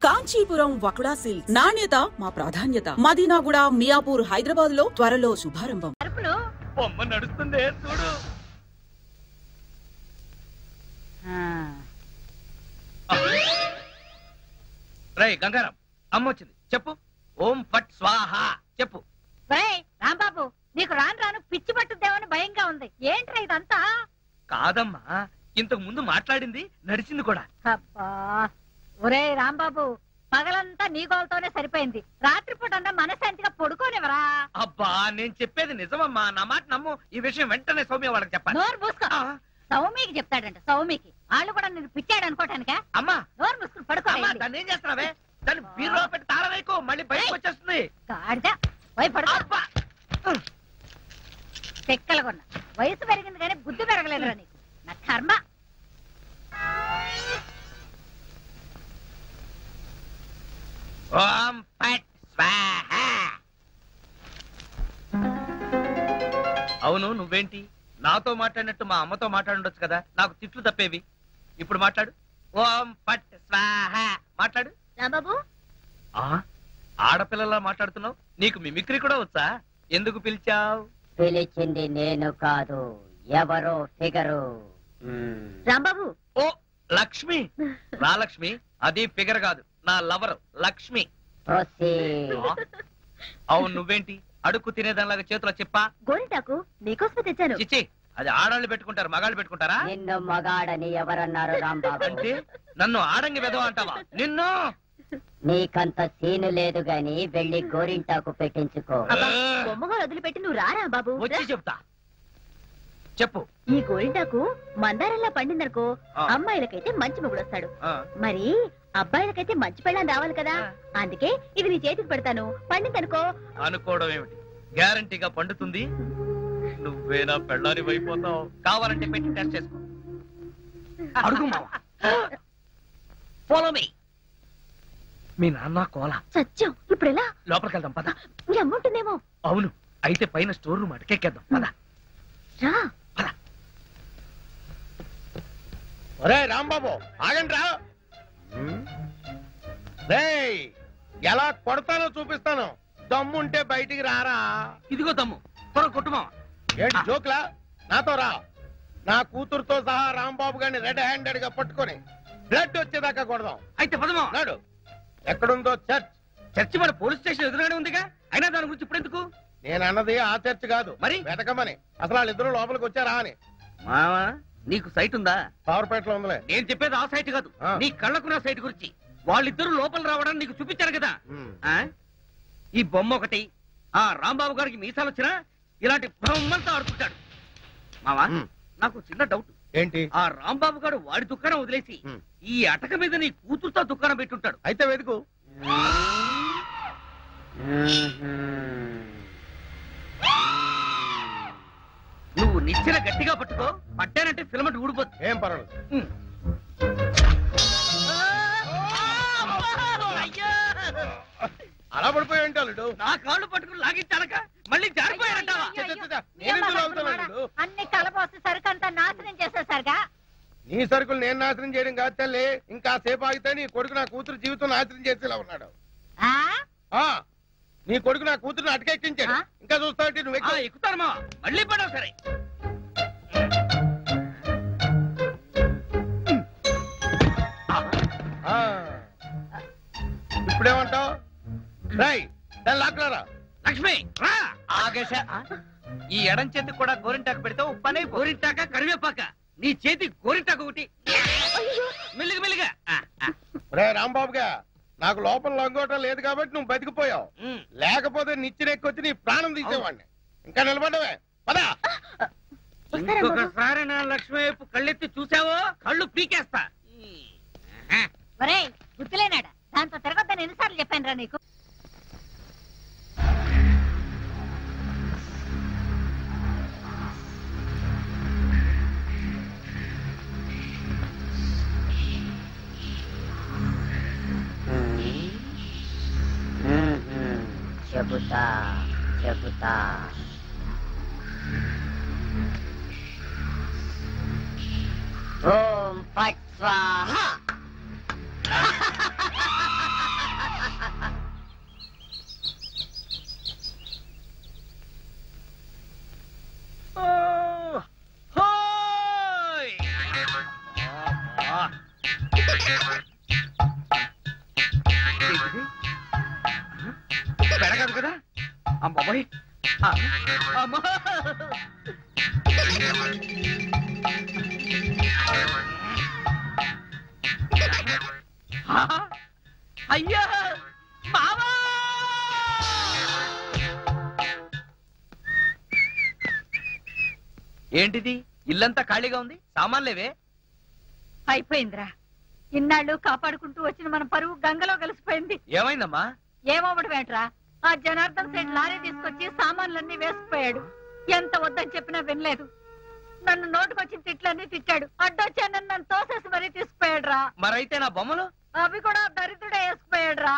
Kanchipuram వకుడా silk నాణ్యత మా ప్రాధాన్యత. మదీనాగూడ, మియాపూర్, హైదరాబాద్ లో త్వరలో శుభారంభం. నడుస్తుంది చూడు. రై గంగారం, అమ్మ వచ్చింది చెప్పు. ఓం ఫట్ స్వాహ చెప్పు. రాంబాబు, నీకు రాను రాను పిచ్చి పట్టుద్దేమని భయంగా ఉంది. ఏంట్రా ఇదంతా? కాదమ్మా, ఇంతకు ముందు మాట్లాడింది నడిచింది కూడా. అబ్బా ఒరే రాంబాబు, పగలంతా నీ గోలతోనే సరిపోయింది. రాత్రిపూట అన్నా మనశాంతిగా పడుకోనివరా? అబ్బా నేను చెప్పేది నిజమమ్మా, నా మాట నమ్ము. ఈ విషయం వెంటనే సౌమ్య వాళ్ళకి చెప్పాలి. నోరు మూసుకో. సౌమికి చెప్తాడంట. సౌమికి వాళ్ళు కూడా నేను పిచ్చాడు అనుకోటానికా? అమ్మా నోరు మూసుకుని పడుకో. దాన్ని ఏం చేస్తున్నావే? దాన్ని బీరులో పెట్టి తాళం వేయకు, మళ్ళీ బయటకు వచ్చేస్తుంది. చెక్కలగొన్న వయసు పెరిగింది కానీ బుద్ధి పెరగలేదురా నీకు. నా కర్మ. ఓం ఫట్ స్వాహ. అవును, నువ్వేంటి నాతో మాట్లాడినట్టు మా అమ్మతో మాట్లాడుండొచ్చు కదా, నాకు తిట్లు తప్పేవి. ఇప్పుడు మాట్లాడు. ఓం ఫట్ స్వాహ మాట్లాడు. రాంబాబు, ఆడపిల్లలా మాట్లాడుతున్నావు. నీకు మిమిక్రీ కూడా వచ్చా? ఎందుకు పిలిచావు? పిలిచింది నేను కాదు, ఎవరో ఫిగరు. రాంబాబు. ఓ లక్ష్మి. రా లక్ష్మి, అది ఫిగర్ కాదు, నా లవర్ లక్ష్మి. అవును, నువ్వేంటి అడుక్కు తినేదానిలాగా చేతిలో చెప్పా? గోరింటాకు నీకోసమే తెచ్చాను. చిచ్చి, అది ఆడాళ్ళు పెట్టుకుంటారు, మగాళ్ళు పెట్టుకుంటారా? నిన్ను మగాడని ఎవరన్నారు రాంబాబు? అంటే నన్ను ఆడంగి వెదవ అంటావా? నిన్ను. నీకంత సీను లేదు గాని వెళ్ళి గోరింటాకు పెట్టించుకో. బొమ్మగా వదిలిపెట్టి నువ్వు రారా బాబు. వచ్చి చెప్తా. చెప్పు. ఈ గోరింటాకు మందారంలా పండిందనుకో, అమ్మాయిలకైతే మంచి మొగుడు వస్తాడు. మరి అబ్బాయిలకైతే మంచి పెళ్ళాన్ని రావాలి కదా, అందుకే ఇది నీ చేతికి పెడతాను. పండిందనుకో. అనుకోవడం ఏమిటి, గ్యారంటీగా పండుతుంది. నువ్వేనా పెళ్ళాని అయిపోతావు. కావాలంటే పెట్టి టెస్ట్ చేసుకో. అడుగు మావా. Follow me. మీ నాన్న కోల సత్యం. ఇప్పుడు ఎలా? లోపలికి వెళ్దాం పద. మీ అమ్ముంటుందేమో. అవును, అయితే పైన స్టోర్ రూమ్ అటకెక్కేద్దాం పద. రా. ఒరే రాంబాబు, ఆగండి రా. ఎలా కొడతానో చూపిస్తాను. దమ్ముంటే బయటికి రారా. ఇదిగో దమ్ము, త్వర కొట్టుమా. ఏంటి జోక్లా? నాతో రా. నా కూతురుతో సహా రాంబాబు గారిని రెడ్ హ్యాండెడ్ గా పట్టుకొని బ్లడ్ వచ్చేదాకా కొడదాం. అయితే పదమా. నాడు ఎక్కడుందో చర్చ్. చర్చి మన పోలీస్ స్టేషన్ ఎదురుగానే ఉందిగా, అయినా దాని గురించి ఇప్పుడు ఎందుకు? నేను అన్నది ఆ చర్చ్ కాదు, మరి వెతకమని. అసలు వాళ్ళిద్దరూ లోపలికి వచ్చారా అని. మావా, నీకు సైట్ ఉందా? పవర్పేటలో ఉందిలే. నేను చెప్పేది ఆ సైట్ కాదు, నీ కళ్ళకున్న సైట్ గురించి. వాళ్ళిద్దరూ లోపల రావడానికి నీకు చూపించారు కదా. ఈ బొమ్మ ఒకటి. ఆ రాంబాబు గారికి మీసాలు వచ్చినా ఇలాంటి బొమ్మలతో ఆడుకుంటాడు. మావా, నాకు చిన్న డౌట్. ఏంటి? ఆ రాంబాబు గారు వాడి దుకాణం వదిలేసి ఈ అటక మీద నీ కూతురుతో దుకాణం పెట్టుంటాడు. అయితే వెతుకు. నువ్వు నిచ్చెన గట్టిగా పట్టుకో, పట్టానంటే ఫిలమెంట్ ఊడిపోతుంది. ఏం పర్వాలేదు. అలా పడిపోయి ఉంటాడు. నా కాళ్ళు పట్టుకుని లాగించాలక మళ్ళీ జారిపోయారంటావా? అన్ని కలపోసి సరుకంతా నాశనం చేసేసరిగా. నీ సరుకులు నేను నాశనం చేయడం కాదు తల్లి. ఇంకా సేపు ఆగితే నీ కొడుకు నా కూతురు జీవితం నాశనం చేసేలా ఉన్నాడు. నీ కొడుకు నా కూతురుని అటకెక్కించాడు. ఇంకా చూస్తావు నువ్వు ఎక్కుతారమ్మా. మళ్ళీ పడవు సరే. ఇప్పుడేమంటావు? రై దాన్ని లాక్కలారా. లక్ష్మి రా. ఆగేశ, ఈ ఎడం చేతికి కూడా గోరింటాకు పెడితే ఉప్పనే. గోరింటాక కరివేపాక, నీ చేతి గోరింటాకు ఒకటి. మెల్లిగా మెల్లిగా. రే రాంబాబుగా, నాకు లోపల లంగోటం లేదు కాబట్టి నువ్వు బతికిపోయావు. లేకపోతే నిచ్చినెక్కొచ్చి నీ ప్రాణం తీసేవాడిని. ఇంకా నిలబడవే పదా. ఇంకొకసారి నా లక్ష్మి వైపు కళ్ళెత్తి చూసావో కళ్ళు పీకేస్తా. గుర్తులేనాడా? దాంతో తిరగొద్దని ఎన్నిసార్లు చెప్పాను రా నీకు. చెబుతా చెబుతా. ఓం ఫట్ స్వాహా. పెడగదు కదా అమ్మాయి అమ్మా అయ్యా బావా ఏంటిది ఇల్లంతా ఖాళీగా ఉంది సామాన్లేవే అయిపోయిందిరా ఇన్నాళ్ళు కాపాడుకుంటూ వచ్చిన మన పరువు గంగలో కలిసిపోయింది ఏమైందమ్మా ఏమవ్వడం ఏంట్రా ఆ జనార్దన్ సేట్ లారీ తీసుకొచ్చి సామాన్లన్నీ వేసుకుపోయాడు ఎంత వద్దని చెప్పినా వినలేదు నన్ను నోటుకొచ్చిన తిట్లన్నీ తిట్టాడు అడ్డొచ్చాను నన్ను తోసేసి మరీ తీసుకుపోయాడు రా మరైతే నా బొమ్మలు అవి కూడా దరిద్రుడే వేసుకుపోయాడు రా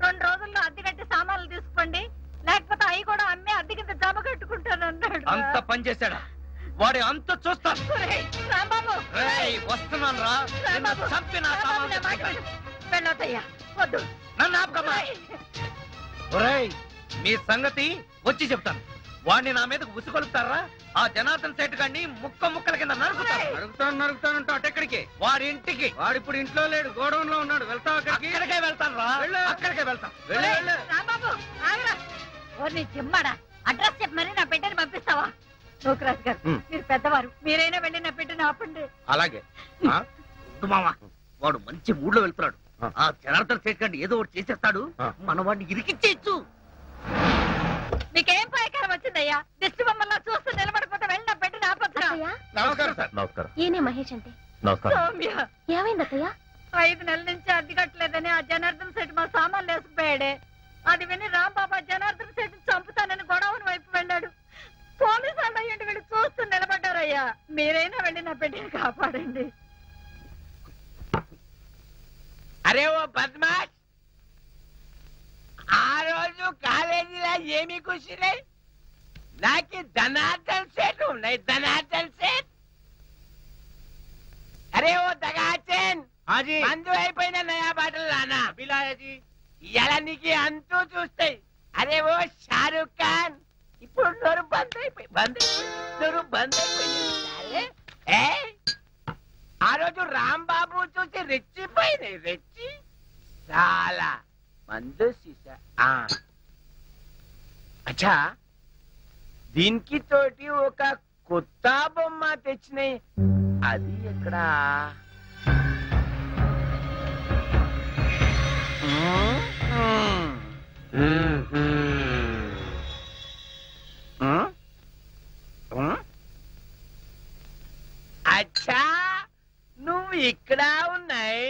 2 రోజుల్లో అద్దె కట్టి సామాన్లు తీసుకోండి లేకపోతే అవి కూడా అమ్మి అద్దె కింద జమ కట్టుకుంటాను అన్నాడు అంత పని చేశాడా వాడి అంత చూస్తాను రాంబాబు వస్తున్నాను రా చంపిన వెళ్ళొద్దయ్యా వద్దు నన్ను ఆపకమ్మా ఒరేయ్ మీ సంగతి వచ్చి చెప్తాను వాడిని నా మీదకు ఉసుకొలుపుతారా ఆ జనార్దన్ సేట్ గారిని ముక్కల కింద నరుకుతానంట అటెక్కడికి వాడి ఇంటికి వాడిప్పుడు ఇంట్లో లేడు గోడౌన్ లో ఉన్నాడు వెళ్తావు అక్కడికే వెళ్తాను రా అక్కడికే వెళ్తాను రాంబాబు నీ చిమ్మాడా అడ్రస్ చెప్పి మరి నా బిడ్డని పంపిస్తావా లోకరాజు గారు మీరు పెద్దవారు మీరైనా వెళ్ళి నా బిడ్డని ఆపండి అలాగే మామా వాడు మంచి మూడ్ లో వెళ్తున్నాడు ఆ జనార్దన్ సేట్ గారిని ఏదో ఒకటి చేసేస్తాడు మన వాడిని ఇరికిచ్చేయచ్చు మీకేం ప్రయకారం వచ్చిందయ్యా దిష్టి బొమ్మల్లా చూస్తూ నిలబడిపోతే వెళ్ళి నా బిడ్డని ఆపొద్దురా నమస్కారం సార్ నమస్కారం ఈయనే మహేష్ అంటే సౌమ్య ఏమైంది అత్తయ్య 5 నెలల నుంచి అద్దె కట్టలేదని ఆ జనార్దన్ సేట్ మా సామాన్లు వేసుకుపోయాడే అది విని రాంబాబా జనార్దన్ సేట్ చంపుతానని గొడవని వైపు వెళ్ళాడు పోలీసు వాళ్ళు అయ్యండి వీళ్ళు చూస్తూ నిలబడ్డారయ్యా మీరైనా వెళ్ళి నా బిడ్డని కాపాడండి అరే ఓ బద్మాష్ ఆ రోజు కాలేజీలో ఏమి కూర్చున్నాయి నాకు ధనార్దన్ సేట్ ఉన్నాయి ధనార్దన్ సేట్ అరే ఓ దగాచన్ మందు అయిపోయిన నయా బాటలు రానా ఇలా నీకు అంతూ చూస్తాయి అరే ఓ షారూక్ ఖాన్ ఇప్పుడు నోరు బంద్ అయిపోయి నోరు బంద్ అయిపోయింది ఆ రోజు రాంబాబు చూసి రెచ్చిపోయింది రెచ్చి చాలా మందు సీసా అచ్చా దీనికి తోటి ఒక కొత్త బొమ్మ తెచ్చినాయి అది ఎక్కడ అచ్చా నువ్వు ఇక్కడ ఉన్నాయి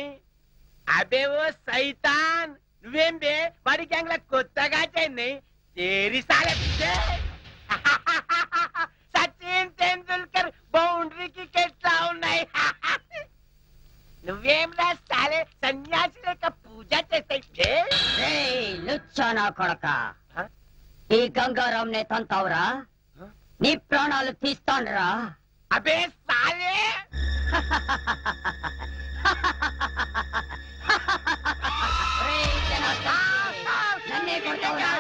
అబే ఓ సైతాన్ నువ్వేం బే వాడి గ్యాంగ్ కొత్తగా చెన్నై తేరి సాలే సచిన్ తెండూల్కర్ బౌండరీకి ఎట్లా ఉన్నాయి నువ్వేం రాస్తాలే సన్యాసి లేక పూజ చేస్తాయి లుచ్చానా కొడక ఈ గంగారాం నే తంతావురా నీ ప్రాణాలు తీస్తానురా అబే సాలే నన్నే కొడతావురా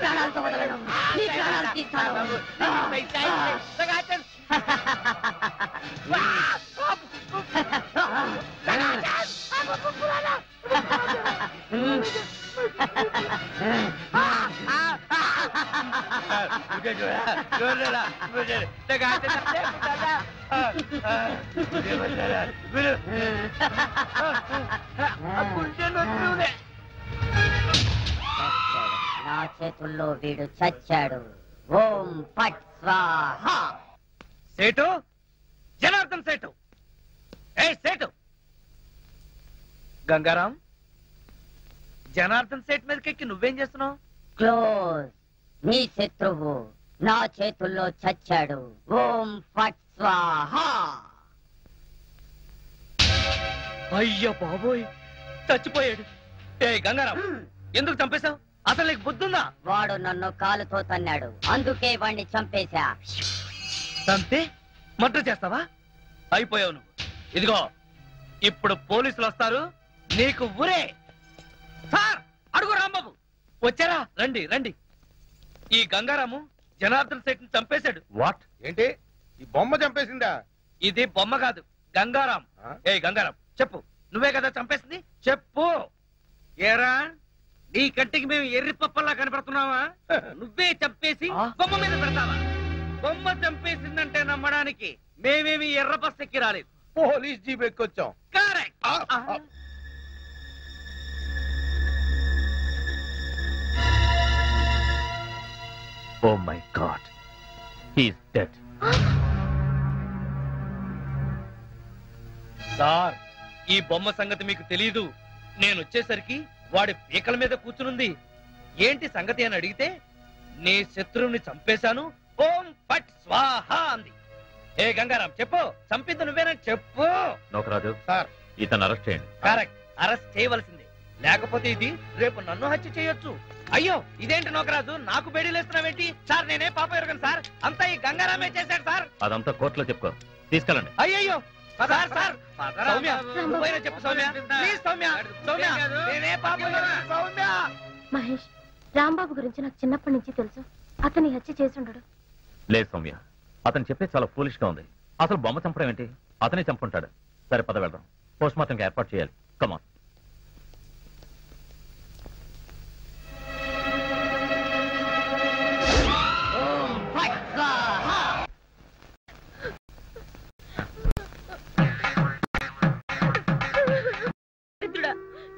ప్రాణాలతో వదలను నీ ప్రాణాలు తీస్తాను నా చేతుల్లో వీడు చచ్చాడు ఓం పట్ స్వాహా సేటు జనార్దన్ సేటు సేటు గంగారాం జనార్దన్ సేట్ మీదకెక్కి నువ్వేం చేస్తున్నావు క్లోజ్ నీ శత్రువు నా చేతుల్లో చచ్చాడు ఓం ఫట్ స్వాహా అయ్యో బాబోయ్ చచ్చిపోయాడు గంగారాం ఎందుకు చంపేశావు అసలు నీకు బుద్ధుందా వాడు నన్ను కాలుతో తన్నాడు అందుకే వాణ్ణి చంపేశా చంపే మర్డర్ చేస్తావా అయిపోయావు నువ్వు ఇదిగో ఇప్పుడు పోలీసులు వస్తారు నీకు ఊరే సార్. అడుగు రాంబాబు. వచ్చారా? రండి రండి. ఈ గంగారాము జనార్దన్ శెట్టిని చంపేశాడు. వాట్? ఏంటి ఈ బొమ్మ చంపేసిందా? ఇది బొమ్మ కాదు, గంగారాం. ఏ గంగారాం చెప్పు, నువ్వే కదా చంపేసింది? చెప్పు. ఏరా నీ కంటికి మేము ఎర్రి పప్పల్లా కనపడుతున్నావా? నువ్వే చంపేసి బొమ్మ మీద పెడతావా? బొమ్మ చంపేసిందంటే నమ్మడానికి మేమేమి ఎర్ర బస్ ఎక్కి రాలేదు, పోలీస్ జీప్ ఎక్కొచ్చాం. Correct. Oh my God, he's dead. Sir ఈ బొమ్మ సంగతి మీకు తెలీదు. నేను వచ్చేసరికి వాడి పీకల మీద కూర్చునుంది. ఏంటి సంగతి అని అడిగితే నీ శత్రువుని చంపేశాను, ఓం ఫట్ స్వాహ అంది. ఏ గంగారాం చెప్పు, చంపింది నువ్వేనని చెప్పు. నోకరాజు సార్ ఇతను అరెస్ట్ చేయండి. కరెక్ట్, అరెస్ట్ చేయవలసిందే. లేకపోతే ఇది రేపు నన్ను హత్య చేయొచ్చు. అయ్యో ఇదేంటి నోకరాజు, నాకు బేడీలేస్తున్నావేంటి? సార్ నేనే పాప ఎరగను సార్, అంతా ఈ గంగారామే చేశాడు సార్. అదంతా కోర్టులో చెప్పుకో, తీసుకెళ్ళండి. అయ్యయ్యో సార్ సార్ సౌమ్య నువ్వైనా చెప్పు సౌమ్య, ప్లీజ్ సౌమ్య. సౌమ్య నేనే పాప ఎరగను, సౌమ్య. మహేష్, రాంబాబు గురించి నాకు చిన్నప్పటి నుంచి తెలుసు. అతని హత్య చేసి ఉండడు. లేదు సౌమ్య, అతను చెప్పే చాలా ఫూలిష్ గా ఉంది. అసలు బొమ్మ చంపడం ఏంటి? అతనే చంపుంటాడు. సరే పద వెళ్దాం, పోస్ట్ మార్టంకి ఏర్పాటు చేయాలి. కమాన్.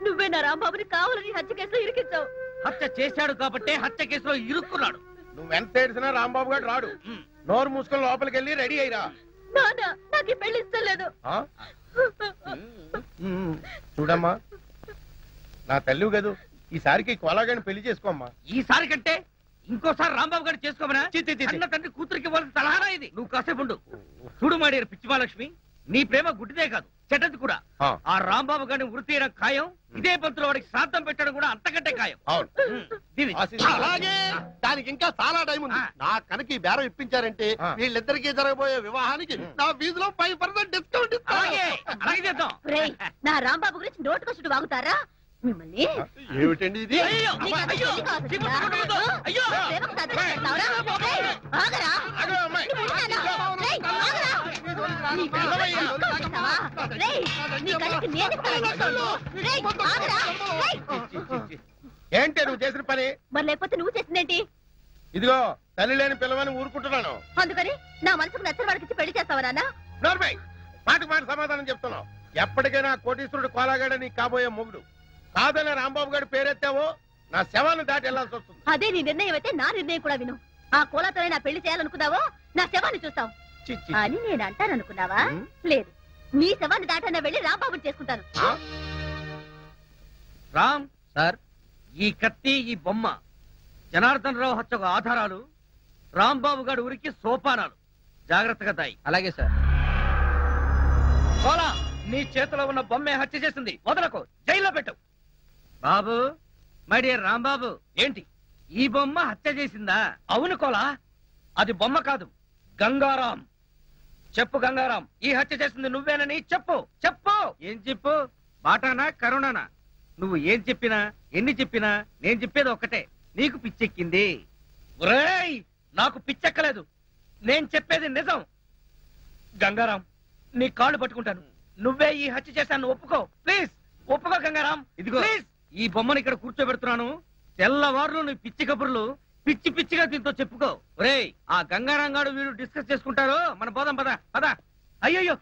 నువ్వే నా రాంబాబుని కావాలని హత్య కేసులో ఇరికించావు. హత్య చేశాడు కాబట్టే హత్య కేసులో ఇరుక్కున్నాడు. నువ్వెంత ఏడిసినా రాంబాబు గారు రాడు. నోరు మూసుకొని లోపలికి వెళ్ళి రెడీ అయ్యిరా. నాన్న నాకు ఈ పెళ్లి ఇష్టం లేదు. చూడమ్మా, నా తల్లి కదూ, ఈసారికి కోలాగాని పెళ్లి చేసుకోమ్మా. ఈసారి కంటే ఇంకోసారి రాంబాబు గారు చేసుకోమనా? అన్న తండ్రి కూతురికి ఇవ్వాల్సిన సలహానా ఇది? నువ్వు కాసేపు ఉండు. చూడు మాడేరు పిచ్చి మహాలక్ష్మి, నీ ప్రేమ గుడ్డిదే కాదు, చెడ్డది కూడా. ఆ రాంబాబు గారిని వృత్తి చేయడం ఖాయం. ఇదే పంతులు వాడికి శ్రాద్ధం పెట్టడం కూడా అంతకంటే ఖాయం. అలాగే దానికి ఇంకా చాలా టైం ఉంది. నా కనుక ఈ బేరం ఇప్పించారంటే వీళ్ళిద్దరికీ జరగబోయే వివాహానికి నా వీధిలో 5% డిస్కౌంట్ అలాగే చేద్దాం. నా రాంబాబు గురించి నోటుకొచ్చుడు వాగుతారా మిమ్మల్ని? ఏమిటండి ఇది? ఏంటి నువ్వు చేసిన పని? మరి లేకపోతే నువ్వు చేసిందేంటి? ఇదిగో తల్లి లేని పిల్లవని ఊరుకుంటున్నాను. అందుకని నా మనసుకు నచ్చిన వాడికి పెళ్లి చేస్తావా నాన్న? నోర్మై, మాటకు మాట సమాధానం చెప్తున్నావు. ఎప్పటికైనా కోటీశ్వరుడు కోలాగాడ నీకు కాబోయే మొగుడు. కాదనే రాంబాబు గారి పేరెత్తావో నా శవాన్ని దాటి వెళ్లాల్సి వస్తుంది. అదే నీ నిర్ణయం అయితే నా నిర్ణయం కూడా విను. ఆ కోలాతోనే నా పెళ్లి చేయాలనుకున్నావో నా శవాన్ని చూస్తావు అని నేను అంటాననుకున్నావా? లేదు, నీ శవాన్ని దాటన్నా వెళ్ళి రాంబాబుని చేసుకుంటాను. రామ్ సార్, ఈ కత్తి ఈ బొమ్మ జనార్దన్ రావు హత్యకు ఆధారాలు, రాంబాబు గారి ఊరికి సోపానాలు. జాగ్రత్తగా దాయి. అలాగే సార్. కోలా, నీ చేతిలో ఉన్న బొమ్మే హత్య చేసింది, వదలకు, జైల్లో పెట్టు. బాబు, మై డియర్ రాంబాబు, ఏంటి ఈ బొమ్మ హత్య చేసిందా? అవును కోలా, అది బొమ్మ కాదు, గంగారాం. చెప్పు గంగారాం, ఈ హత్య చేసింది నువ్వేనని చెప్పు. చెప్పు. ఏం చెప్పు? బాటానా కరుణానా? నువ్వు ఏం చెప్పినా ఎన్ని చెప్పినా నేను చెప్పేది ఒక్కటే, నీకు పిచ్చెక్కింది. ఒరేయ్, నాకు పిచ్చెక్కలేదు, నేను చెప్పేది నిజం. గంగారాం, నీ కాళ్ళు పట్టుకుంటాను, నువ్వే ఈ హత్య చేశాను ఒప్పుకో. ప్లీజ్ ఒప్పుకో గంగారాం. ఇదిగో ప్లీజ్, ఈ బొమ్మను ఇక్కడ కూర్చోబెడుతున్నాను. తెల్లవారులు నీ పిచ్చి కబుర్లు పిచ్చి పిచ్చిగా దీంతో చెప్పుకో. ఒరేయ్, ఆ గంగారాం గారు వీడు డిస్కస్ చేసుకుంటారు, మన పోదాం పద పద. అయ్యయ్యో,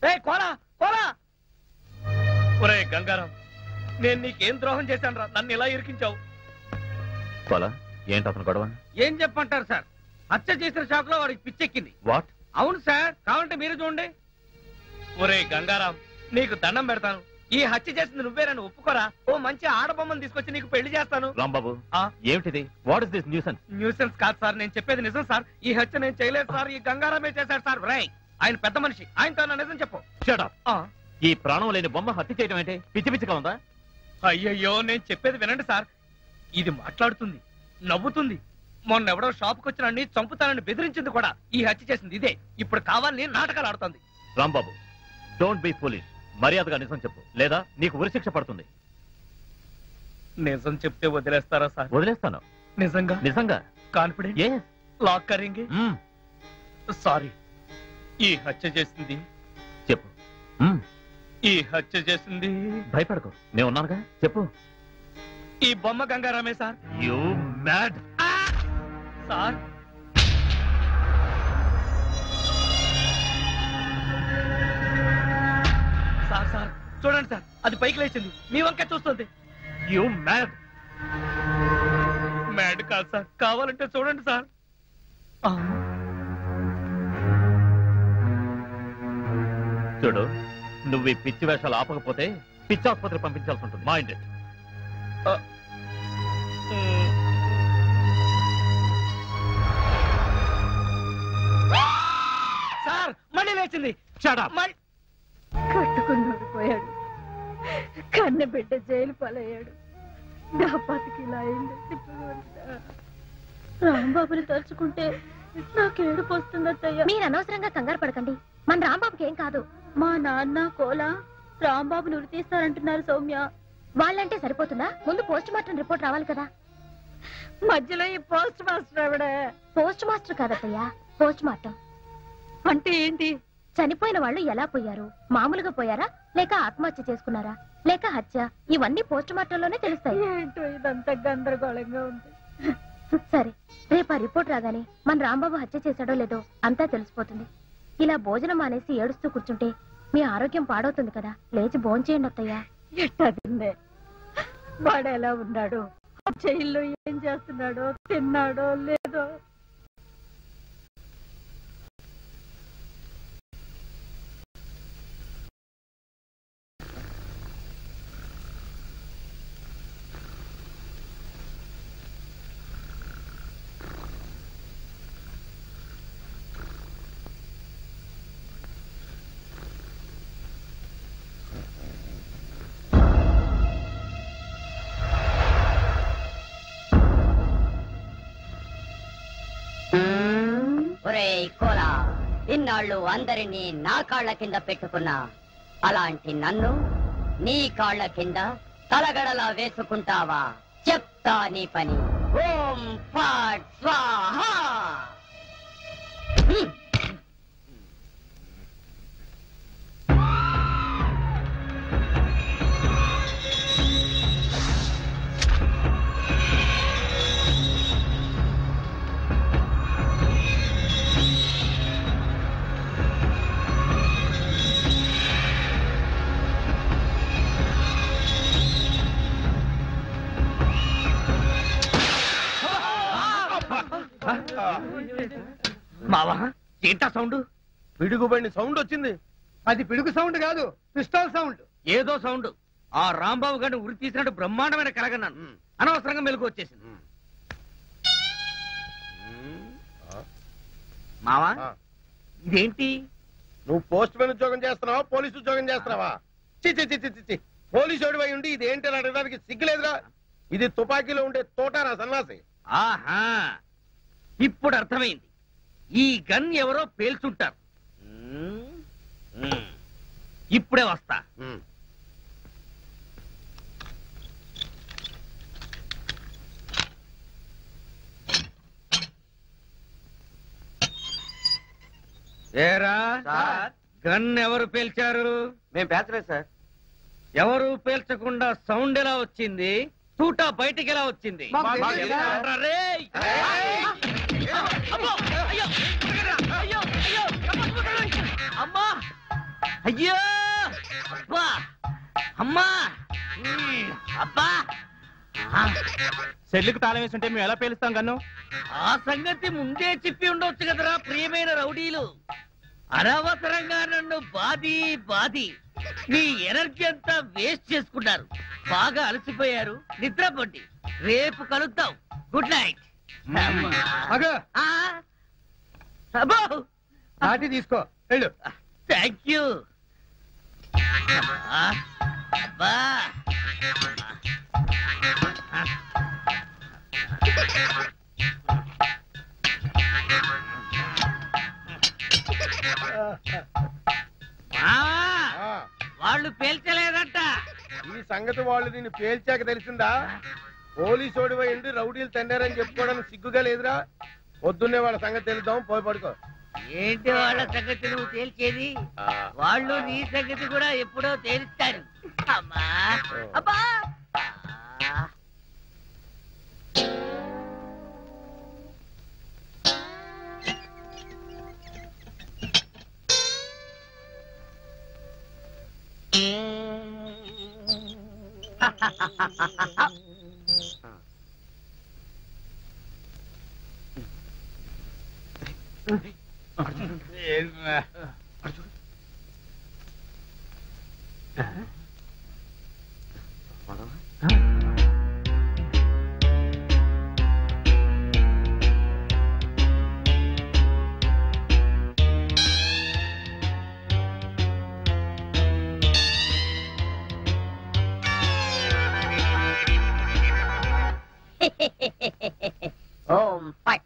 ఏ కోలా కోలా. ఒరే గంగారాం, నేను నీకేం ద్రోహం చేశాను రా, నన్ను ఇలా ఇరికించావు. కోలా, ఏంటి అతను గొడవ? ఏం చెప్పంటారు సార్, హత్య చేసిన షాక్ లో వాడికి పిచ్చెక్కింది. వాట్? అవును సార్, కావాలంటే మీరు చూడండి. ఒరే గంగారాం, నీకు దండం పెడతాను, ఈ హత్య చేసింది నువ్వేనని ఒప్పుకోరా. ఓ మంచి ఆడబొమ్మను తీసుకొచ్చి నీకు పెళ్లి చేస్తాను. రాంబాబు, ఏమిటిది? What is this nuisance? Nuisance కాదు సార్, నేను చెప్పేది నిజం సార్. ఈ హత్య నేను చేయలేదు సార్, ఈ గంగారామే చేశాడు సార్. రై, ఆయన పెద్ద మనిషి, ఆయనతో నా నిజం చెప్పు. Shut up. ఈ ప్రాణం లేని బొమ్మ హత్య చేయడం ఏంటి? పిచ్చి పిచ్చిగా ఉందా? అయ్యయ్యో, నేను చెప్పేది వినండి సార్. ఇది మాట్లాడుతుంది, నవ్వుతుంది. మొన్నెవడో షాప్కి వచ్చిన చంపుతానని బెదిరించింది కూడా. ఈ హత్య చేసింది ఇదే. ఇప్పుడు కావాలని నాటకాలు ఆడుతుంది. Rambabu, don't be foolish. మర్యాదగా నిజం చెప్పు, లేదా నీకు ఉరిశిక్ష పడుతుంది. నిజం చెప్తే వదిలేస్తారా సార్? వదిలేస్తాను. నిజంగా? నిజంగా. కాన్ఫిడెంట్? లాక్ కరేంగే? సారీ, ఈ హత్య చేసింది చెప్పు. ఈ హత్య చేసింది భయపడకు, నేను ఉన్నానుగా. చెప్పు. ఈ బొమ్మ గంగారామే sir. You mad sir. Sir sir చూడండి సార్, అది పైకి లేచింది, మీ వంక చూస్తుంది. You mad. మ్యాడ్ కాదు సార్, కావాలంటే చూడండి సార్. చూడు, నువ్వు ఈ పిచ్చి వేషాలు ఆపకపోతే పిచ్చి ఆసుపత్రి పంపించాల్సి ఉంటుంది. Mind it. సార్ మళ్ళీ లేచింది. కట్టుకున్నాడు పోయాడు, కన్న బిడ్డ జైలు పాలయ్యాడు, నా బతికి ఇలా అయింది. రాంబాబుని తలుచుకుంటే నాకు ఏడుపు వస్తుందయ్యా. మీరు అనవసరంగా కంగారు పడకండి, మన రాంబాబుకి ఏం కాదు. మా నాన్న కోలా రాంబాబుని ఉరి తీస్తారంటున్నారు సౌమ్య. వాళ్ళంటే సరిపోతుందా? ముందు పోస్ట్ మార్టం రిపోర్ట్ రావాలి కదా. మధ్యలో ఈ పోస్ట్ మాస్టర్ ఆవిడ. పోస్ట్ మాస్టర్ కాదత్తయ్యా, పోస్ట్ మార్టం. అంటే ఏంటి? చనిపోయిన వాళ్ళు ఎలా పోయారు, మామూలుగా పోయారా, లేక ఆత్మహత్య చేసుకున్నారా, లేక హత్య, ఇవన్నీ పోస్ట్ మార్టంలోనే తెలుస్తాయి. ఏంటో ఇదంతా గందరగోళంగా ఉంది. సరే, రేపు ఆ రిపోర్ట్ రాగానే మన రాంబాబు హత్య చేశాడో లేదో అంతా తెలిసిపోతుంది. ఇలా భోజనం మానేసి ఏడుస్తూ కూర్చుంటే మీ ఆరోగ్యం పాడవుతుంది కదా. లేచి భోంచేయండి అత్తయ్యా. ఎట్టా తిందే? వాడు ఎలా ఉన్నాడు, జైల్లో ఏం చేస్తున్నాడో, తిన్నాడో లేదో. ఒరేయ్ కోలా, ఇన్నాళ్ళు అందరినీ నా కాళ్ల కింద పెట్టుకున్నా, అలాంటి నన్ను నీ కాళ్ల కింద తలగడలా వేసుకుంటావా? చెప్తా నీ పని. ఓం ఫాట్ స్వాహా. మావా, ఏంటా సౌండ్? పిడుగుబండి సౌండ్ వచ్చింది. అది పిడుగు సౌండ్ కాదు, పిస్టల్ సౌండ్. ఏదో సౌండ్. ఆ రాంబాబు గారిని ఉరి తీసినట్టు బ్రహ్మాండమైన కలగన్నాను. అనవసరంగా మెలకు వచ్చేసింది. మావా, ఇదేంటి? నువ్వు పోస్ట్ మ్యాన్ ఉద్యోగం చేస్తున్నావా, పోలీసు ఉద్యోగం చేస్తున్నావా? చి పోలీసు ఓడివై ఉండి ఇది ఏంటి అని అడగడానికి సిగ్గులేదురా? ఇది తుపాకీలో ఉండే తోటారా సన్నాసి. ఆహా, ఇప్పుడు అర్థమైంది. ఈ గన్ ఎవరో పేల్చుంటారు. ఇప్పుడే వస్తా. ఏరా, గన్ ఎవరు పేల్చారు? మేము పేల్చలేదు సార్. ఎవరు పేల్చకుండా సౌండ్ ఎలా వచ్చింది? తూటా బయటికి ఎలా వచ్చింది? రేయ్! అమ్మా, అయ్యో, అబ్బా, అమ్మా, అబ్బా. సెల్లుకు తాళం వేస్తుంటే మేము ఎలా పేలుస్తాం గన్ను? ఆ సంగతి ముందే చెప్పి ఉండొచ్చు కదరా ప్రియమైన రౌడీలు. అనవసరంగా నన్ను బాది మీ ఎనర్జీ అంతా వేస్ట్ చేసుకున్నారు. బాగా అలసిపోయారు, నిద్రపోండి. రేపు కలుద్దాం. Good night. నాటి తీసుకో, వెళ్ళు. Thank you. అబ్బా, వాళ్ళు సంగతి వాళ్ళు నిన్ను పేల్చాక తెలిసిందా? పోలీసోడి పోయింది రౌడీలు తండారని చెప్పుకోవడానికి సిగ్గుగా లేదురా? పొద్దున్నే వాళ్ళ సంగతి తెలుద్దాం, పోయి పడుకో. ఏంటి వాళ్ళ సంగతి నువ్వు తేల్చేది? వాళ్ళు నీ సంగతి కూడా ఎప్పుడో తేలుస్తారు. అమ్మా అబ్బా ఓం ఫట్